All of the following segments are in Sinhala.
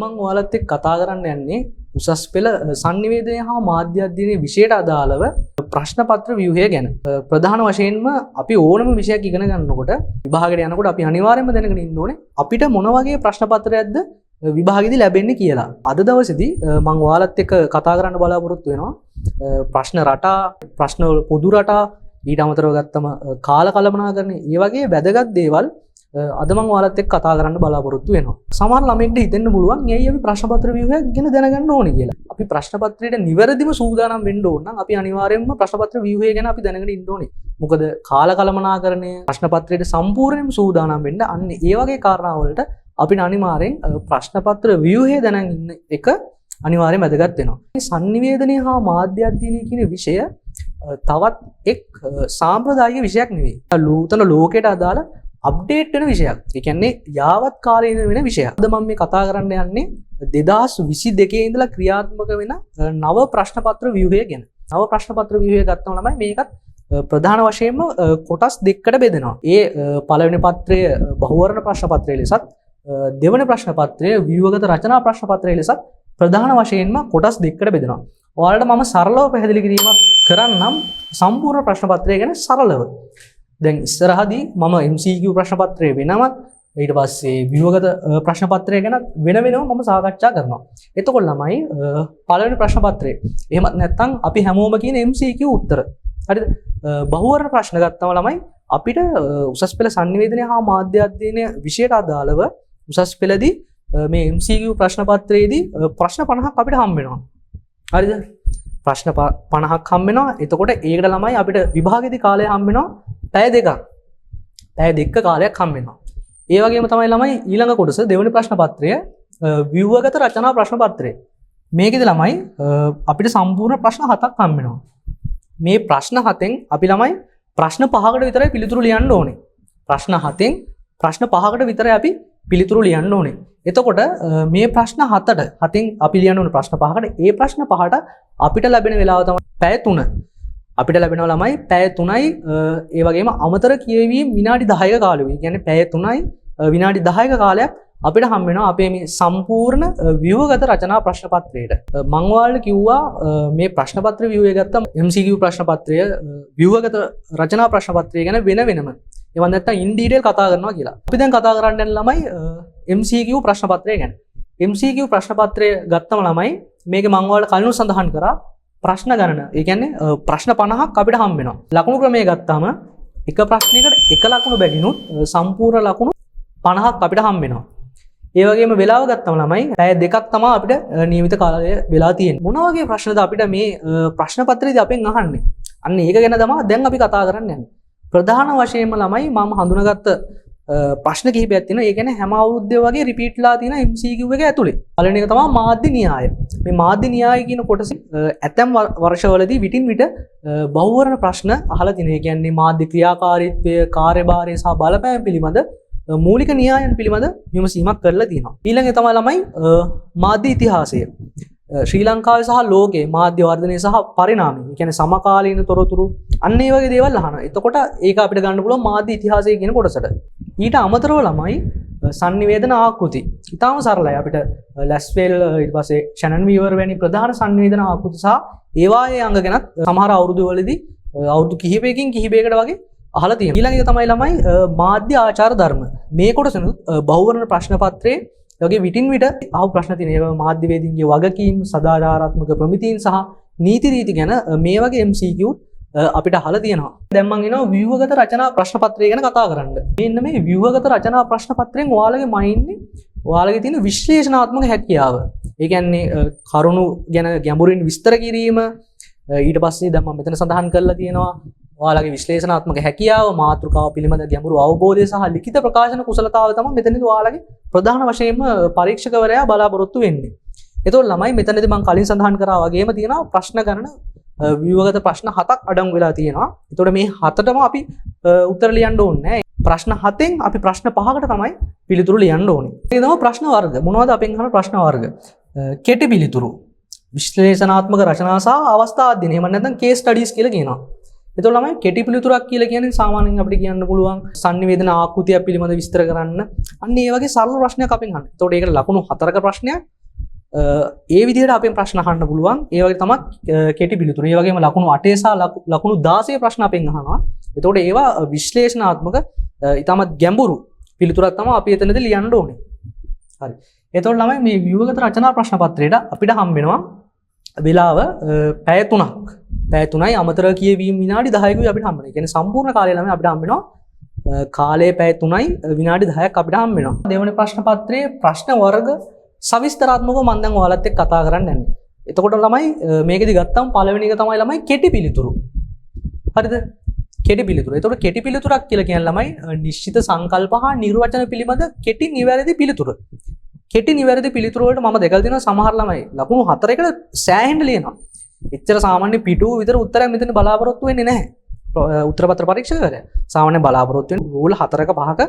මම ඔයාලත් එක්ක කතා කරන්න යන්නේ උසස් පෙළ sannivedanaye හා මාධ්‍ය අධ්‍යයනයේ විෂයට අදාළව ප්‍රශ්න පත්‍ර ව්‍යුහය ගැන. ප්‍රධාන වශයෙන්ම අපි ඕනම විෂයක් ඉගෙන ගන්නකොට විභාගයට යනකොට අපි අනිවාර්යයෙන්ම දැනගෙන ඉන්න ඕනේ අපිට මොන වගේ ප්‍රශ්න පත්‍රයක්ද විභාගෙදි ලැබෙන්නේ කියලා. අද දවසේදී මම ඔයාලත් එක්ක කතා කරන්න බලාපොරොත්තු වෙනවා ප්‍රශ්න රටා, ප්‍රශ්න පොදු රටා, ඊට අමතරව ගත්තම කාල කළමනාකරණය, මේ වගේ වැදගත් දේවල් අද මම ඔයාලත් එක්ක කතා කරන්න බලාපොරොත්තු වෙනවා. සමහර ළමෙක්ට හිතෙන්න පුළුවන් ඇයි අපි ප්‍රශ්න පත්‍ර ව්‍යුහයක් ගැන දැනගන්න ඕනේ කියලා. අපි ප්‍රශ්න පත්‍රයට නිවැරදිව සූදානම් වෙන්න ඕන නම් අපි අනිවාර්යයෙන්ම ප්‍රශ්න පත්‍ර ව්‍යුහය ගැන අපි දැනගෙන ඉන්න ඕනේ. මොකද කාල කළමනාකරණය, ප්‍රශ්න පත්‍රයට සම්පූර්ණයෙන්ම සූදානම් වෙන්න අන්න ඒ වගේ කාරණා වලට අපිට අනිවාර්යෙන් ප්‍රශ්න පත්‍ර ව්‍යුහය දැනගෙන ඉන්න එක අනිවාර්යයෙන් වැදගත් වෙනවා. මේ sannivedanaye හා මාධ්‍ය අධ්‍යයනය කියන විෂය තවත් එක් සාම්ප්‍රදායික විෂයක් නෙවෙයි. නූතන ලෝකයට අදාළ අප්ඩේට් වෙන විෂයක්. ඒ කියන්නේ යාවත් කාලීන වෙන විෂයක්. අද මම මේ කතා කරන්න යන්නේ 2022 ඉඳලා ක්‍රියාත්මක වෙන නව ප්‍රශ්න පත්‍ර ව්‍යුහය ගැන. නව ප්‍රශ්න පත්‍ර ව්‍යුහය ගත්තම ළමයි මේකත් ප්‍රධාන වශයෙන්ම කොටස් දෙකකට බෙදෙනවා. ඒ පළවෙනි පත්‍රය බහුවර්ණ ප්‍රශ්න පත්‍රය ලෙසත්, දෙවන ප්‍රශ්න පත්‍රය ව්‍යුහගත රචනා ප්‍රශ්න පත්‍රය ලෙසත් ප්‍රධාන වශයෙන්ම කොටස් දෙකකට බෙදෙනවා. ඔයාලට මම සරලව පැහැදිලි කිරීමක් කරන්නම් සම්පූර්ණ ප්‍රශ්න පත්‍රය ගැන සරලව. දැන් ඉස්සරහදී මම MCQ ප්‍රශ්න පත්‍රය වෙනම ඊට පස්සේ ව්‍යුහගත ප්‍රශ්න පත්‍රය ගැන වෙනම මම සාකච්ඡා කරනවා. එතකොට ළමයි පළවෙනි ප්‍රශ්න පත්‍රය. එහෙමත් නැත්නම් අපි හැමෝම කියන MCQ උත්තර. හරිද? බහුවර්ණ ප්‍රශ්න ගත්තම ළමයි අපිට උසස් පෙළ sannivedanaye හා මාධ්‍ය අධ්‍යයනය විෂයට අදාළව උසස් පෙළදී මේ MCQ ප්‍රශ්න පත්‍රයේදී ප්‍රශ්න 50ක් අපිට හම්බ වෙනවා. හරිද? ප්‍රශ්න 50ක් හම්බ වෙනවා. එතකොට ඒකට ළමයි අපිට විභාගෙදී කාලය හම්බ වෙනවා පැය දෙකක්. පැය දෙක කාලයක් හම්බ වෙනවා. ඒ වගේම තමයි ළමයි ඊළඟ කොටස දෙවෙනි ප්‍රශ්න පත්‍රය ව්‍යුහගත රචනා ප්‍රශ්න පත්‍රය. මේකෙදි ළමයි අපිට සම්පූර්ණ ප්‍රශ්න 7ක් හම්බ වෙනවා. මේ ප්‍රශ්න 7න් අපි ළමයි ප්‍රශ්න 5කට විතරයි පිළිතුරු ලියන්න ඕනේ. ප්‍රශ්න 7න් ප්‍රශ්න 5කට විතරයි අපි පිළිතුරු ලියන්න ඕනේ. එතකොට මේ ප්‍රශ්න 7න් අපි ලියන්න ඕනේ ප්‍රශ්න 5කට. ඒ ප්‍රශ්න 5ට අපිට ලැබෙන වෙලාව තමයි පැය 3. අපිට ලැබෙනවා ළමයි පැය 3යි ඒ වගේම අමතර කියවීම විනාඩි 10ක කාලෙක. ඒ කියන්නේ පැය 3යි විනාඩි 10ක කාලයක් අපිට හම් වෙනවා අපේ මේ සම්පූර්ණ ව්‍යුහගත රචනා ප්‍රශ්න පත්‍රයට. මම ඔයාලට කිව්වා මේ ප්‍රශ්න පත්‍ර ව්‍යුහය ගත්තම MCQ ප්‍රශ්න පත්‍රය, ව්‍යුහගත රචනා ප්‍රශ්න පත්‍රය ගැන වෙනම ඒවත් නැත්තම් ඉන් ඩීටේල් කතා කරනවා කියලා. අපි දැන් කතා කරන්න යන ළමයි MCQ ප්‍රශ්න පත්‍රය ගැන. MCQ ප්‍රශ්න පත්‍රය ගත්තම ළමයි මේක මම ඔයාලට කලින් සඳහන් කරා ප්‍රශ්න ගණන. ඒ කියන්නේ ප්‍රශ්න 50ක් අපිට හම්බ වෙනවා. ලකුණු ක්‍රමය ගත්තාම එක ප්‍රශ්නයකට එක ලකුණු බැගිනුත් සම්පූර්ණ ලකුණු 50ක් අපිට හම්බ වෙනවා. ඒ වගේම වෙලාව ගත්තම ළමයි පැය දෙකක් තමයි අපිට නියමිත කාලය වෙලා තියෙන්නේ. මොන වගේ ප්‍රශ්නද අපිට මේ ප්‍රශ්න පත්‍රයේදී අපෙන් අහන්නේ? අන්න ඒක ගැන තමයි දැන් අපි කතා කරන්න යන්නේ. ප්‍රධාන වශයෙන්ම ළමයි මම හඳුනාගත්ත ප්‍රශ්න කිහිපයක් තියෙනවා. ඒ කියන්නේ හැම අවුරුද්දේ වගේ රිපීට්ලා තියෙන MCQ එක ඇතුලේ. පළවෙනි එක තමයි මාධ්‍ය න්‍යාය. මේ මාධ්‍ය න්‍යාය කියන කොටසේ ඇතැම් වර්ෂවලදී විටින් විට බහුවර්ණ ප්‍රශ්න අහලා තියෙනවා. ඒ කියන්නේ මාධ්‍ය ක්‍රියාකාරීත්වය, කාර්යභාරය සහ බලපෑම පිළිබඳ මූලික න්‍යායන් පිළිබඳ විමසීමක් කරලා තියෙනවා. ඊළඟ තමයි ළමයි මාධ්‍ය ඉතිහාසය. ශ්‍රී ලංකාවේ සහ ලෝකයේ මාධ්‍ය වර්ධනය සහ පරිණාමය. ඒ කියන්නේ සමකාලීන තොරතුරු අන්න ඒ වගේ දේවල් අහනවා. එතකොට ඒක අපිට ගන්න පුළුවන් මාධ්‍ය ඉතිහාසය කියන කොටසට. ඊට අමතරව ළමයි sannivedana ආකෘති. ඊටාම සරලයි. අපිට ලැස්වෙල් ඊට පස්සේ ෂැනන් වීවර් වැනි ප්‍රධාන sannivedana ආකෘති සහ ඒවායේ අංග ගැනත් සමහර අවුරුදු වලදී අවුරුදු කිහිපයකින් කිහිපයකට වගේ අහලා තියෙනවා. ඊළඟ එක තමයි ළමයි මාධ්‍ය ආචාර ධර්ම. මේ කොටසනුත් බහුවර්ණ ප්‍රශ්න පත්‍රයේ වගේ විටින් විට අහපු ප්‍රශ්න තියෙනවා. ඒවා මාධ්‍යවේදීන්ගේ වගකීම්, සදාචාරාත්මක ප්‍රමිතීන් සහ නීති රීති ගැන මේ වගේ MCQ අපිට අහලා තියෙනවා. දැන් මම එනවා ව්‍යුහගත රචනා ප්‍රශ්න පත්‍රය ගැන කතා කරන්න. මෙන්න මේ ව්‍යුහගත රචනා ප්‍රශ්න පත්‍රයෙන් ඔයාලගේ මයින්ඩේ ඔයාලගේ තියෙන විශ්ලේෂණාත්මක හැකියාව. ඒ කියන්නේ කරුණු ගැන ගැඹුරින් විස්තර කිරීම, ඊට පස්සේ දැන් මම මෙතන සඳහන් කරලා තියෙනවා ඔයාලගේ විශ්ලේෂණාත්මක හැකියාව, මාතෘකාව පිළිබඳ ගැඹුරු අවබෝධය සහ ලිඛිත ප්‍රකාශන කුසලතාව තමයි මෙතනදී ඔයාලගේ ප්‍රධාන වශයෙන්ම පරීක්ෂකවරයා බලාපොරොත්තු වෙන්නේ. එතකොට ළමයි මෙතනදී මම කලින් සඳහන් කරා වගේම තියෙනවා ප්‍රශ්න ගණන ව්‍යුහගත ප්‍රශ්න 7ක් අඩංගු වෙලා තියෙනවා. එතකොට මේ 7ටම අපි උත්තර ලියන්න ඕනේ නැහැ. ප්‍රශ්න 7න් අපි ප්‍රශ්න 5කට තමයි පිළිතුරු ලියන්න ඕනේ. ඒ තමයි ප්‍රශ්න වර්ග. මොනවද අපෙන් අහන ප්‍රශ්න වර්ග? කෙටි පිළිතුරු, විශ්ලේෂණාත්මක රචනා සහ අවස්ථා අධ්‍යයනය. එහෙම නැත්නම් කේස් ස්ටඩීස් කියලා කියනවා. එතකොට ළමයි කෙටි පිළිතුරක් කියලා කියන්නේ සාමාන්‍යයෙන් අපිට කියන්න පුළුවන් sannivedana ආකෘතිය පිළිබඳ විස්තර කරන්න. අන්න ඒ වගේ සරල ප්‍රශ්නයක් අපෙන් අහන්න. එතකොට ඒකට ලකුණු 4ක ප්‍රශ්නයක් ඒ විදිහට අපෙන් ප්‍රශ්න අහන්න පුළුවන්. ඒ වගේ තමයි කෙටි පිළිතුර. ඒ වගේම ලකුණු 8 සහ ලකුණු 16 ප්‍රශ්න අපෙන් අහනවා. එතකොට ඒවා විශ්ලේෂණාත්මක ඉතාමත් ගැඹුරු පිළිතුරක් තමයි අපි එතනදී ලියන්න ඕනේ. හරි. එතකොට ළමයි මේ ව්‍යුහගත රචනා ප්‍රශ්න පත්‍රයට අපිට හම්බ වෙනවා වෙලාව පැය 3ක්. පැය 3යි අමතර කියවීම විනාඩි 10කුයි අපිට හම්බ වෙනවා. ඒ කියන්නේ සම්පූර්ණ කාලය ළමයි අපිට හම්බ වෙනවා කාලය පැය 3යි විනාඩි 10ක් අපිට හම්බ වෙනවා. දෙවන ප්‍රශ්න පත්‍රයේ ප්‍රශ්න වර්ග සවිස්තරාත්මකව මම දැන් ඔයාලත් එක්ක කතා කරන්න යන්නේ. එතකොට ළමයි මේකෙදි ගත්තම පළවෙනි එක තමයි ළමයි කෙටි පිළිතුරු. හරිද? කෙටි පිළිතුර. එතකොට කෙටි පිළිතුරක් කියලා කියන්නේ ළමයි නිශ්චිත සංකල්ප හා නිර්වචන පිළිබඳ කෙටි නිවැරදි පිළිතුර. කෙටි නිවැරදි පිළිතුර වලට මම දෙකල් දෙනවා සමහර ළමයි ලකුණු 4කට සෑහෙන්න ලියනවා. එච්චර සාමාන්‍ය පිටුව විතර උත්තරයක් මෙතන බලාපොරොත්තු වෙන්නේ නැහැ. උත්තර පත්‍ර පරීක්ෂකවරයා සාමාන්‍ය බලාපොරොත්තු වෙන රූල් 4ක 5ක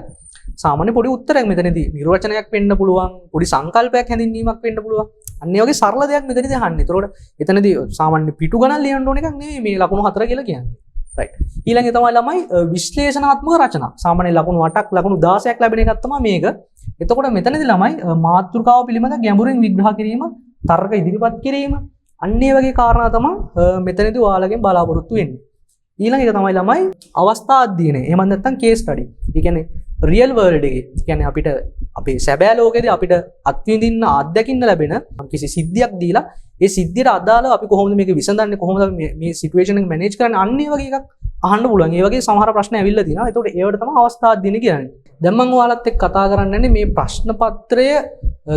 සාමාන්‍ය පොඩි උත්තරයක් මෙතනදී නිර්වචනයක් වෙන්න පුළුවන්, පොඩි සංකල්පයක් හැඳින්වීමක් වෙන්න පුළුවන්. අන්න ඒ වගේ සරල දෙයක් මෙතනදී අහන්නේ. ඒතකොට එතනදී සාමාන්‍ය පිටු ගණන් ලියන්න ඕන එකක් නෙමෙයි මේ ලකුණු 4 කියලා කියන්නේ. right. ඊළඟේ තමයි ළමයි විශ්ලේෂණාත්මක රචනා. සාමාන්‍ය ලකුණු 8ක් ලකුණු 16ක් ලැබෙන එකක් තමයි මේක. එතකොට මෙතනදී ළමයි මාතෘකාව පිළිබඳ ගැඹුරින් විග්‍රහ කිරීම, තර්ක ඉදිරිපත් කිරීම, අන්න ඒ වගේ කාරණා තමයි මෙතනදී ඔයාලගෙන් බලාපොරොත්තු වෙන්නේ. ඊළඟ එක තමයි ළමයි අවස්ථා අධ්‍යයනය. එහෙම නැත්නම් කේස් ස්ටඩි. ඒ කියන්නේ රියල් වර්ල්ඩ් එකේ කියන්නේ අපිට අපේ සැබෑ ලෝකෙදී අපිට අත්විඳින්න අත්දකින්න ලැබෙන කිසි සිද්ධියක් දීලා ඒ සිද්ධියට අදාළව අපි කොහොමද මේක විසඳන්නේ, කොහොමද මේ සිටුේෂන් එක මැනේජ් කරන්නේ, අන්න ඒ වගේ එකක් අහන්න පුළුවන්. ඒ වගේ සමහර ප්‍රශ්න ඇවිල්ලා තියෙනවා. ඒතකොට ඒවට තමයි අවස්ථා අධ්‍යයනය කියන්නේ. දැන් මම ඔයාලත් එක්ක කතා කරන්නේ මේ ප්‍රශ්න පත්‍රය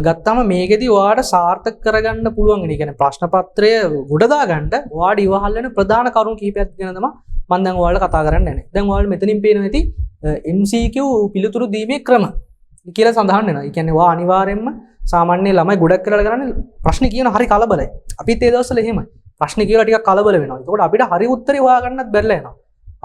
ගත්තාම මේකෙදී ඔයාලට සාර්ථක කරගන්න පුළුවන්. ඒ කියන්නේ ප්‍රශ්න පත්‍රය ගොඩ දාගන්න ඔයාලට ඉවහල් වෙන ප්‍රධාන කරුණු කිහිපයක් ගැන තමයි මම දැන් ඔයාලට කතා කරන්න යන්නේ. දැන් ඔයාලට මෙතනින් පේනවා ඇති MCQ පිළිතුරු දීමේ ක්‍රම කියලා සඳහන් වෙනවා. ඒ කියන්නේ ඔයා අනිවාර්යයෙන්ම සාමාන්‍ය ළමයි ගොඩක් කරලා කරන්නේ ප්‍රශ්න කියන හරි කලබලයි. අපිත් ඒ දවස්වල එහෙමයි. ප්‍රශ්න කියලා ටිකක් කලබල වෙනවා. ඒකෝට අපිට හරි උත්තරේ හොයාගන්නත් බැරිලා යනවා.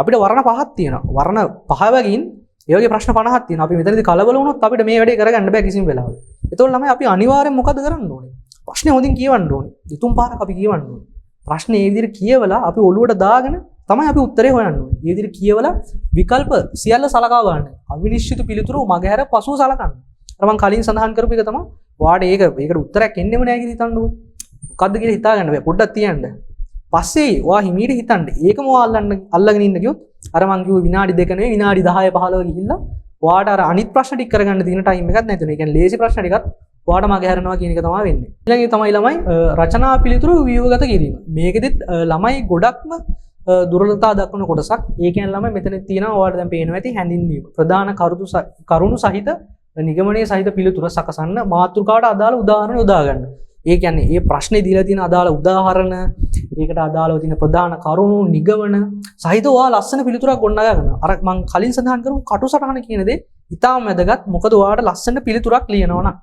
අපිට වර්ණ 5ක් තියෙනවා. වර්ණ 5 වගින් ඒ වගේ ප්‍රශ්න 50ක් තියෙනවා. අපි මෙතනදී කලබල වුණොත් අපිට මේ වැඩේ කරගන්න බෑ කිසිම වෙලාවක. ඒතකොට ළමයි අපි අනිවාර්යෙන් මොකද කරන්න ඕනේ? ප්‍රශ්නේ හොඳින් කියවන්න ඕනේ. දෙතුන් පාරක් අපි කියවන්න ඕනේ. ප්‍රශ්නේ මේ විදිහට කියවලා අපි ඔළුවට දාගෙන තමයි අපි උත්තරේ හොයන්න ඕනේ. මේ විදිහට කියවලා විකල්ප සියල්ල සලකා ගන්න. අවිනිශ්චිත පිළිතුරු මගහැර පසුව සලකන්න. අර මම කලින් සඳහන් කරපු එක තමයි ඔයාලට ඒකට උත්තරයක් එන්නෙම නැහැ කියලා හිතන්නකෝ. මොකද්ද කියලා හිතා ගන්න බෑ. පොඩ්ඩක් තියන්න. පස්සේ ඔයා හිමීට හිතන්න. ඒකම ඔයා අල්ලගෙන ඉන්න කිව්වොත් අර මං කිව්ව විනාඩි 2 නෙවෙයි විනාඩි 10 15 ගිහිල්ලා ඔයාට අර අනිත් ප්‍රශ්න ටික කරගන්න තියෙන ටයිම් එකක් නැතුනේ. ඒ කියන්නේ ලේසි ප්‍රශ්න ටිකත් ඔයාට මගහැරනවා කියන එක තමයි වෙන්නේ. ඊළඟේ තමයි ළමයි රචනා පිළිතුරු ව්‍යුහගත කිරීම. මේකෙදිත් ළමයි ගොඩක්ම දුර්වලතා දක්වන කොටසක්. ඒ කියන්නේ ළමයි මෙතන තියෙනවා ඔයාලට දැන් පේනවා ඇති හැඳින්වීම. ප්‍රධාන කරුණු සහිත නිගමනයේ සහිත පිළිතුර සකසන්න මාතෘකාවට අදාළ උදාහරණ යොදා ගන්න. ඒ කියන්නේ මේ ප්‍රශ්නේ දීලා තියෙන අදාළ උදාහරණ, ඒකට අදාළව තියෙන ප්‍රධාන කරුණු නිගමන සහිත ඔයා ලස්සන පිළිතුරක් ගොඩනගා ගන්න. අර මම කලින් සඳහන් කරපු කටුසටහන කියන දේ ඉතාම වැදගත්. මොකද ඔයාට ලස්සන පිළිතුරක් ලියනවා නම්.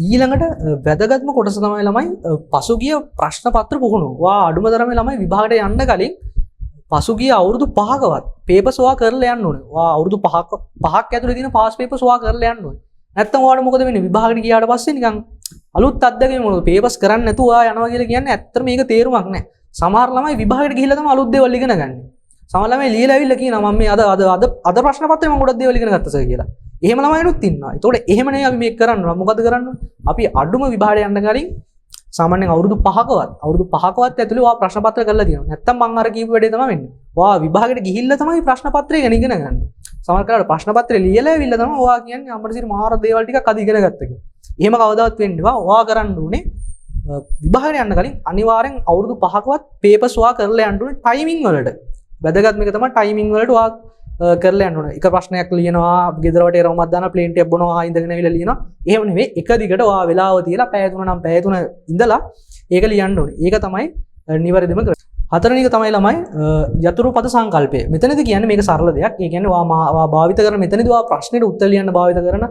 ඊළඟට වැදගත්ම කොටස තමයි ළමයි පසුගිය ප්‍රශ්න පත්‍ර පුහුණුව. ඔයා අඩුම තරමේ ළමයි විභාගයට යන්න කලින් පසුගිය අවුරුදු 5කවත් පේපර්ස් ඔයා කරලා යන්න ඕනේ. ඔයා අවුරුදු 5ක් ඇතුලේ තියෙන පාස් පේපර්ස් ඔයා කරලා යන්න ඕනේ. නැත්තම් ඔයාට මොකද වෙන්නේ? විභාගයට ගියාට පස්සේ නිකන් අලුත් අත්දැකීම් මොනවද? පේපර්ස් කරන්නේ නැතුව ඔයා යනවා කියලා කියන්නේ ඇත්තට මේක තේරුමක් නැහැ. සමහර ළමයි විභාගයට ගිහිල්ලා තමයි අලුත් දේවල් ඉගෙන ගන්න. සමහර ළමයි ලියලා ඇවිල්ලා කියනවා මම මේ අද ප්‍රශ්න පත්‍රේ මම ගොඩක් දේවල් ඉගෙන ගත්තා සර් කියලා. එහෙම ළමයිනුත් ඉන්නවා. ඒතකොට එහෙම නෙවෙයි අපි මේක කරන්න ඕන. මොකද කරන්න ඕන? අපි අඩුම විභාගයට යන්න කලින් සාමාන්‍යයෙන් අවුරුදු 5කවත් ඇතුලේ ඔයා ප්‍රශ්න පත්‍ර කරලා තියෙනවා. නැත්තම් මම අර කියපු වැඩේ තමයි වෙන්නේ. ඔයා විභාගයට ගිහිල්ලා තමයි ප්‍රශ්න පත්‍රය ඉගෙන ගන්න. සමහර කාලේ ප්‍රශ්න පත්‍රය ලියලා ඇවිල්ලා තමයි ඔයා කියන්නේ අම්මඩසිරි මාර දේවල් ටිකක් අද ඉගෙන ගත්තා කියලා. එහෙම කවදාවත් වෙන්නේ නැහැ. ඔයා කරන්න ඕනේ විභාගයට යන්න කලින් අනිවාර්යෙන් අවුරුදු 5කවත් පේපර්ස් ඔයා කරලා යන්න ඕනේ ටයිමින් වලට. වැදගත්ම එක තමයි ටයිමින් වලට ඔයා කරලා යන්න ඕනේ. එක ප්‍රශ්නයක් ලියනවා, ගෙදර වටේ රවුමක් දානවා, ප්ලේන් ටිකක් බොනවා, ඉඳගෙන ඇවිල්ලා ලියනවා. එහෙම නෙවෙයි. එක දිගට ඔයා වෙලාව තියලා පැය 3 නම් පැය 3 ඉඳලා ඒක ලියන්න ඕනේ. ඒක තමයි නිවැරදිම ක්‍රමය. හතරවෙනි එක තමයි ළමයි යතුරු පද සංකල්පය. මෙතනදී කියන්නේ මේක සරල දෙයක්. ඒ කියන්නේ ඔයා භාවිත කරන මෙතනදී ඔයා ප්‍රශ්නෙට උත්තර ලියන්න භාවිත කරන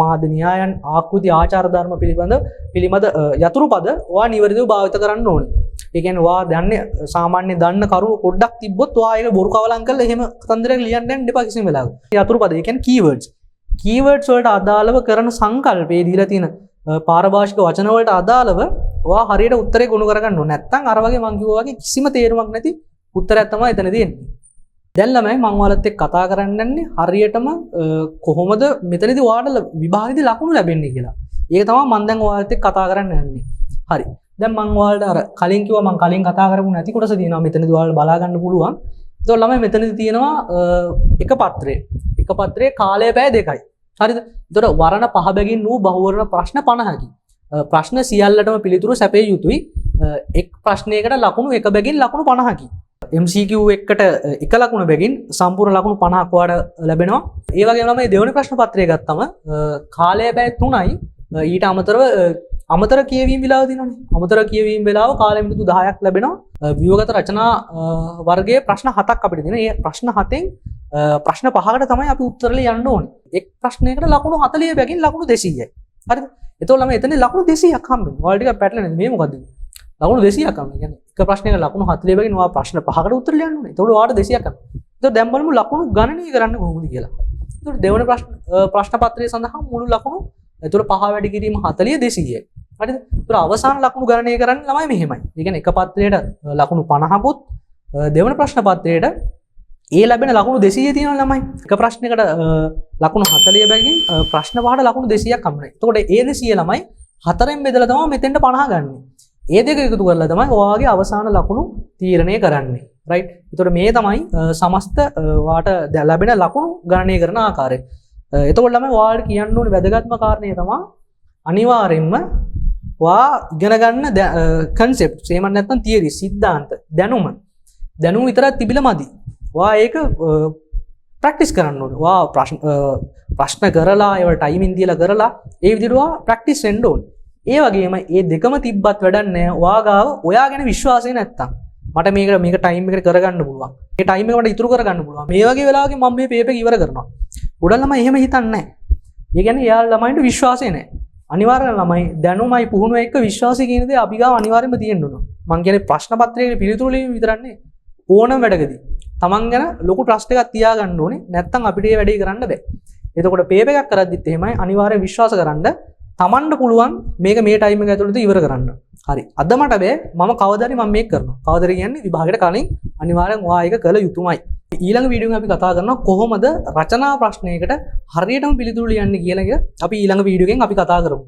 මාධ්‍ය න්‍යායන්, ආකෘති, ආචාර ධර්ම පිළිබඳ යතුරු පද ඔයා නිවැරදිව භාවිත කරන්න ඕනේ. ඒ කියන්නේ ඔයා දන්නේ සාමාන්‍ය දන්න කරුණු පොඩ්ඩක් තිබ්බොත් ඔයා ඒක බොරු කවලම් කරලා එහෙම කතන්දරයක් ලියන්න යන්න එපා කිසිම වෙලාවක. යතුරු පද ඒ කියන්නේ keywords. keywords වලට අදාළව කරන සංකල්පේ දීලා තියෙන පාරභාෂික වචන වලට අදාළව ඔයා හරියට උත්තරේ ගොනු කරගන්න ඕනේ. නැත්නම් අර වගේ මං කිව්වා වගේ කිසිම තේරුමක් නැති උත්තරයක් තමයි එතනදී එන්නේ. දැන් ළමයි මම ඔයාලත් එක්ක කතා කරන්න යන්නේ හරියටම කොහොමද මෙතනදී ඔයාලට විභාගෙදී ලකුණු ලැබෙන්නේ කියලා. ඒක තමයි මම දැන් ඔයාලත් එක්ක කතා කරන්න යන්නේ. හරි. දැන් මම ඔයාලට අර කලින් කිව්වා මම කලින් කතා කරපු නැති කොටස තියෙනවා මෙතනදී ඔයාලට බලා ගන්න පුළුවන්. ඒතකොට ළමයි මෙතනදී තියෙනවා එක පත්‍රය. එක පත්‍රයේ කාලය පැය 2යි. හරිද? ඒතකොට වර්ණ 5 බැගින් වූ බහුවර්ණ ප්‍රශ්න 50කි. ප්‍රශ්න සියල්ලටම පිළිතුරු සැපේ යුතුයි. එක් ප්‍රශ්නයකට ලකුණු එක බැගින් ලකුණු 50කි. MCQ එකට එක ලකුණු බැගින් සම්පූර්ණ ලකුණු 50ක් වාට ලැබෙනවා. ඒ වගේම ළමයි දෙවෙනි ප්‍රශ්න පත්‍රය ගත්තම කාලය පැය 3යි. ඊට අමතරව අමතර කියවීම් වෙලාව තියෙනවානේ. අමතර කියවීම් වෙලාව කාලය මිනිත්තු 10ක් ලැබෙනවා. ව්‍යුහගත රචනා වර්ගයේ ප්‍රශ්න 7ක් අපිට තියෙනවා. මේ ප්‍රශ්න 7න් ප්‍රශ්න 5කට තමයි අපි උත්තර යන්න ඕනේ. එක් ප්‍රශ්නයකට ලකුණු 40 බැගින් ලකුණු 200යි. හරිද? එතකොට ළමයි එතන ලකුණු 200ක් හම්බෙනවා. ඔයාලා ටිකක් පැටලෙන්නේ මේ මොකද්ද? ලකුණු 200ක් හම්බෙනවා. කියන්නේ එක ප්‍රශ්නයක ලකුණු 40 බැගින් ඔයා ප්‍රශ්න 5කට උත්තර ලියන්න ඕනේ. එතකොට ඔයාලට 200ක් හම්බෙනවා. එතකොට දැන් බලමු ලකුණු ගණනය කරන්න කොහොමද කියලා. එතකොට දෙවන ප්‍රශ්න පත්‍රය සඳහා මුළු ලකුණු එතකොට 5 වැඩි කිරීම 40 200යි. හරිද? ඒතර අවසාන ලකුණු ගණනය කරන්නේ ළමයි මෙහෙමයි. ඒ කියන්නේ එක පත්‍රයට ලකුණු 50කුත් දෙවන ප්‍රශ්න පත්‍රයට ඒ ලැබෙන ලකුණු 200 තියෙනවා ළමයි. එක ප්‍රශ්නයකට ලකුණු 40 බැගින් ප්‍රශ්න පහට ලකුණු 200ක් හම්බුනේ. එතකොට ඒ 200 ළමයි හතරෙන් බෙදලා තමයි මෙතෙන්ට 50 ගන්න. ඒ දෙක එකතු කරලා තමයි ඔයාගේ අවසාන ලකුණු තීරණය කරන්නේ. රයිට්? එතකොට මේ තමයි සමස්ත වාට ලැබෙන ලකුණු ගණනය කරන ආකාරය. එතකොට ළමයි ඔයාලට කියන්න ඕනේ වැදගත්ම කාරණේ තමයි අනිවාර්යෙන්ම වා ඉගෙන ගන්න concepts එහෙම නැත්නම් theory සිද්ධාන්ත දැනුම විතරක් තිබිලා මදි. වා ඒක ප්‍රැක්ටිස් කරන්න ඕනේ. වා ප්‍රශ්න කරලා ඒවල ටයිමින් දීලා කරලා ඒ විදිහට වා ප්‍රැක්ටිස් වෙන්න ඕනේ. ඒ වගේම මේ දෙකම තිබ්බත් වැඩක් නැහැ. ඔයා ගාව ඔයා ගැන විශ්වාසය නැත්තම් මට මේක ටයිම් එකට කරගන්න පුළුවන්. මේ ටයිම් එක මට ඉතුරු කරගන්න පුළුවන්. මේ වගේ වෙලාවක මම මේ පේපර් එක ඉවර කරනවා. උඩන් ළමයි එහෙම හිතන්නේ නැහැ. ඒ කියන්නේ එයාලා ළමයින්ට විශ්වාසය නැහැ. අනිවාර්යෙන් ළමයි දැනුමයි පුහුණුව එක්ක විශ්වාසය කියන දේ අපි ගාව අනිවාර්යෙන්ම තියෙන්න ඕන. මම කියන්නේ ප්‍රශ්න පත්‍රයේ පිළිතුරු ලිවීම විතරක් නෙවෙයි. ඕනම වැඩකදී තමන් ගැන ලොකු ට්‍රස්ට් එකක් තියාගන්න ඕනේ. නැත්නම් අපිට මේ වැඩේ කරන්න බෑ. එතකොට පේපර් එකක් කරද්දිත් එහෙමයි අනිවාර්යෙන් විශ්වාස කරන්න. තමන්ට පුළුවන් මේක මේ ටයිම් එක ඇතුළත ඉවර කරන්න. හරි. අද මට බෑ. මම කවදාරි මම මේක කරනවා. කවදාරි කියන්නේ විභාගයට කලින් අනිවාර්යෙන් ඔයා ඒක කළ යුතුමයි. ඊළඟ වීඩියෝ එකෙන් අපි කතා කරනවා කොහොමද රචනා ප්‍රශ්නයකට හරියටම පිළිතුරු ලියන්නේ කියන එක අපි ඊළඟ වීඩියෝ එකෙන් අපි කතා කරමු.